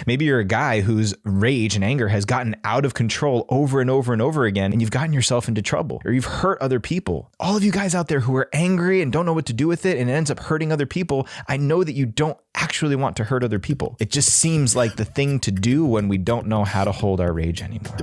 Maybe you're a guy whose rage and anger has gotten out of control over and over and over again, and you've gotten yourself into trouble, or you've hurt other people. All of you guys out there who are angry and don't know what to do with it and it ends up hurting other people, I know that you don't actually want to hurt other people. It just seems like the thing to do when we don't know how to hold our rage anymore.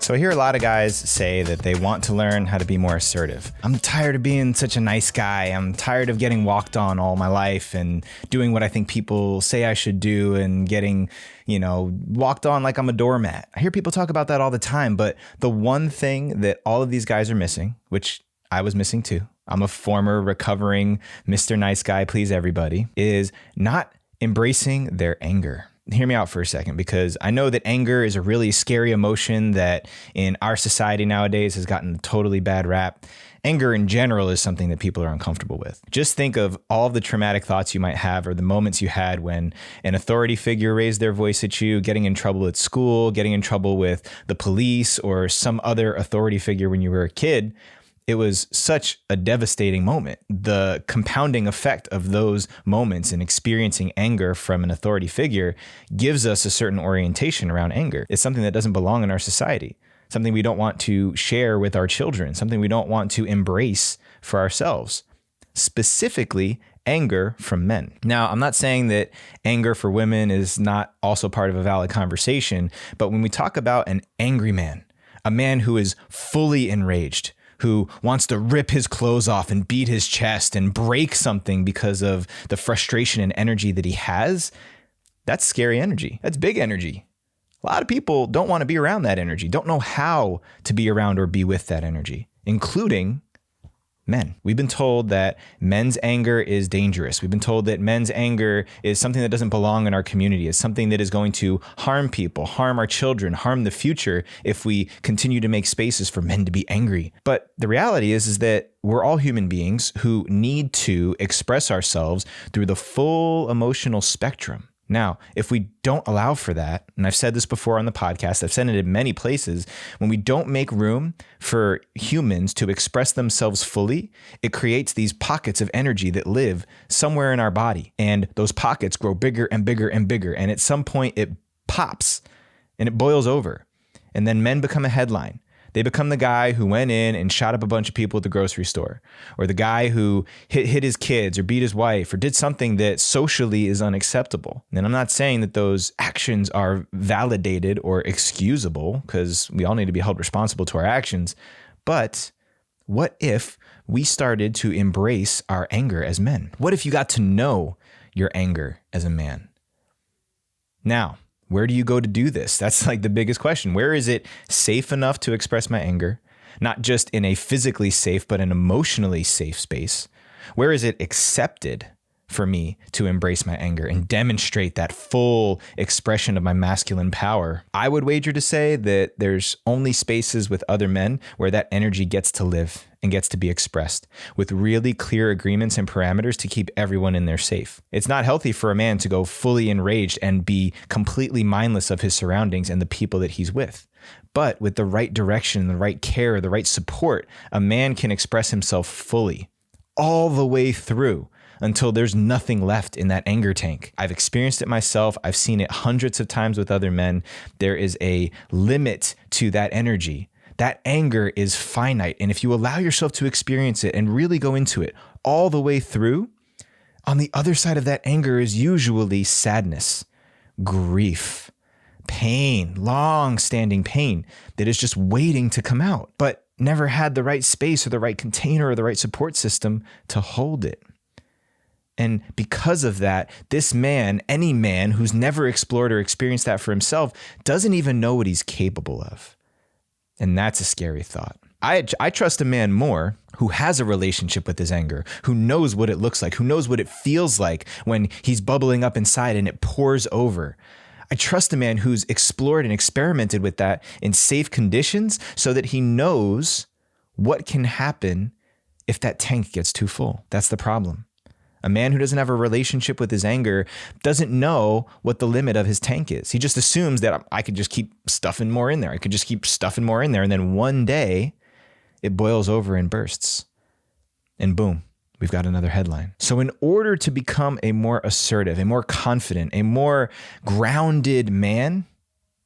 So I hear a lot of guys say that they want to learn how to be more assertive. I'm tired of being such a nice guy. I'm tired of getting walked on all my life and doing what I think people say I should do and getting, walked on like I'm a doormat. I hear people talk about that all the time, but the one thing that all of these guys are missing, which I was missing too, I'm a former recovering Mr. Nice Guy, please everybody, is not embracing their anger. Hear me out for a second, because I know that anger is a really scary emotion that in our society nowadays has gotten a totally bad rap. Anger in general is something that people are uncomfortable with. Just think of all of the traumatic thoughts you might have or the moments you had when an authority figure raised their voice at you, getting in trouble at school, getting in trouble with the police or some other authority figure when you were a kid. It was such a devastating moment. The compounding effect of those moments and experiencing anger from an authority figure gives us a certain orientation around anger. It's something that doesn't belong in our society, something we don't want to share with our children, something we don't want to embrace for ourselves, specifically anger from men. Now, I'm not saying that anger for women is not also part of a valid conversation, but when we talk about an angry man, a man who is fully enraged, who wants to rip his clothes off and beat his chest and break something because of the frustration and energy that he has, that's scary energy. That's big energy. A lot of people don't want to be around that energy, don't know how to be around or be with that energy, including men. We've been told that men's anger is dangerous. We've been told that men's anger is something that doesn't belong in our community. It's something that is going to harm people, harm our children, harm the future if we continue to make spaces for men to be angry. But the reality is that we're all human beings who need to express ourselves through the full emotional spectrum. Now, if we don't allow for that, and I've said this before on the podcast, I've said it in many places, when we don't make room for humans to express themselves fully, it creates these pockets of energy that live somewhere in our body. And those pockets grow bigger and bigger and bigger. And at some point it pops and it boils over. And then men become a headline. They become the guy who went in and shot up a bunch of people at the grocery store, or the guy who hit his kids or beat his wife or did something that socially is unacceptable. And I'm not saying that those actions are validated or excusable, because we all need to be held responsible to our actions. But what if we started to embrace our anger as men? What if you got to know your anger as a man? Now, where do you go to do this? That's like the biggest question. Where is it safe enough to express my anger? Not just in a physically safe, but an emotionally safe space. Where is it accepted for me to embrace my anger and demonstrate that full expression of my masculine power? I would wager to say that there's only spaces with other men where that energy gets to live and gets to be expressed with really clear agreements and parameters to keep everyone in there safe. It's not healthy for a man to go fully enraged and be completely mindless of his surroundings and the people that he's with. But with the right direction, the right care, the right support, a man can express himself fully all the way through until there's nothing left in that anger tank. I've experienced it myself. I've seen it hundreds of times with other men. There is a limit to that energy. That anger is finite. And if you allow yourself to experience it and really go into it all the way through, on the other side of that anger is usually sadness, grief, pain, long-standing pain that is just waiting to come out, but never had the right space or the right container or the right support system to hold it. And because of that, this man, any man who's never explored or experienced that for himself, doesn't even know what he's capable of. And that's a scary thought. I trust a man more who has a relationship with his anger, who knows what it looks like, who knows what it feels like when he's bubbling up inside and it pours over. I trust a man who's explored and experimented with that in safe conditions so that he knows what can happen if that tank gets too full. That's the problem. A man who doesn't have a relationship with his anger doesn't know what the limit of his tank is. He just assumes that I could just keep stuffing more in there. I could just keep stuffing more in there. And then one day it boils over and bursts. And boom, we've got another headline. So in order to become a more assertive, a more confident, a more grounded man,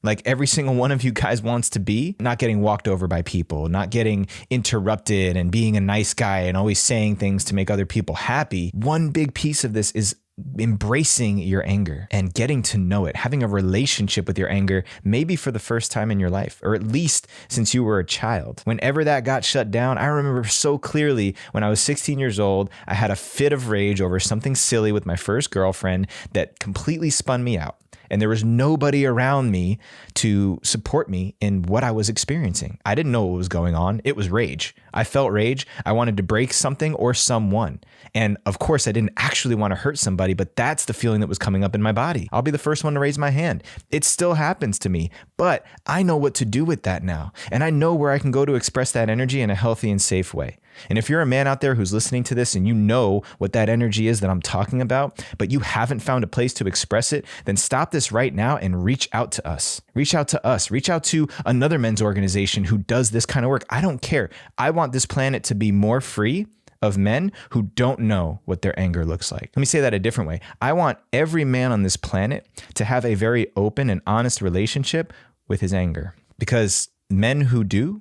like every single one of you guys wants to be, not getting walked over by people, not getting interrupted and being a nice guy and always saying things to make other people happy, one big piece of this is embracing your anger and getting to know it, having a relationship with your anger, maybe for the first time in your life, or at least since you were a child. Whenever that got shut down, I remember so clearly when I was 16 years old, I had a fit of rage over something silly with my first girlfriend that completely spun me out. And there was nobody around me to support me in what I was experiencing. I didn't know what was going on. It was rage. I felt rage. I wanted to break something or someone. And of course, I didn't actually want to hurt somebody, but that's the feeling that was coming up in my body. I'll be the first one to raise my hand. It still happens to me, but I know what to do with that now. And I know where I can go to express that energy in a healthy and safe way. And if you're a man out there who's listening to this and you know what that energy is that I'm talking about, but you haven't found a place to express it, then stop this right now and reach out to us. Reach out to us. Reach out to another men's organization who does this kind of work. I don't care. I want this planet to be more free of men who don't know what their anger looks like. Let me say that a different way. I want every man on this planet to have a very open and honest relationship with his anger, because men who do,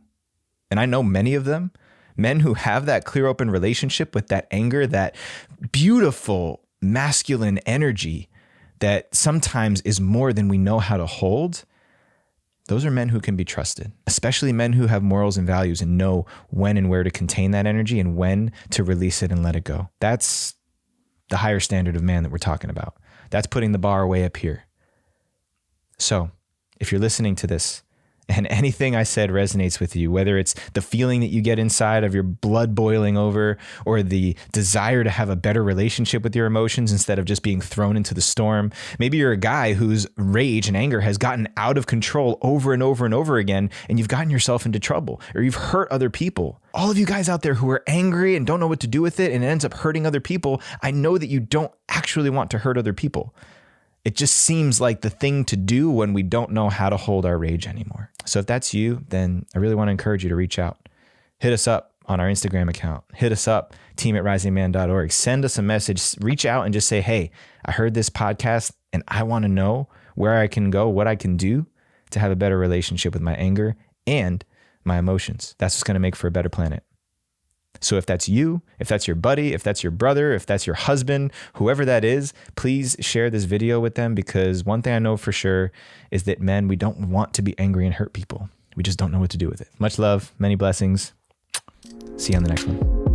and I know many of them, men who have that clear, open relationship with that anger, that beautiful masculine energy that sometimes is more than we know how to hold, those are men who can be trusted, especially men who have morals and values and know when and where to contain that energy and when to release it and let it go. That's the higher standard of man that we're talking about. That's putting the bar way up here. So if you're listening to this, and anything I said resonates with you, whether it's the feeling that you get inside of your blood boiling over, or the desire to have a better relationship with your emotions instead of just being thrown into the storm. Maybe you're a guy whose rage and anger has gotten out of control over and over and over again, and you've gotten yourself into trouble, or you've hurt other people. All of you guys out there who are angry and don't know what to do with it, and it ends up hurting other people, I know that you don't actually want to hurt other people. It just seems like the thing to do when we don't know how to hold our rage anymore. So if that's you, then I really want to encourage you to reach out. Hit us up on our Instagram account. Hit us up, team@risingman.org. Send us a message. Reach out and just say, hey, I heard this podcast and I want to know where I can go, what I can do to have a better relationship with my anger and my emotions. That's what's going to make for a better planet. So if that's you, if that's your buddy, if that's your brother, if that's your husband, whoever that is, please share this video with them, because one thing I know for sure is that men, we don't want to be angry and hurt people. We just don't know what to do with it. Much love, many blessings. See you on the next one.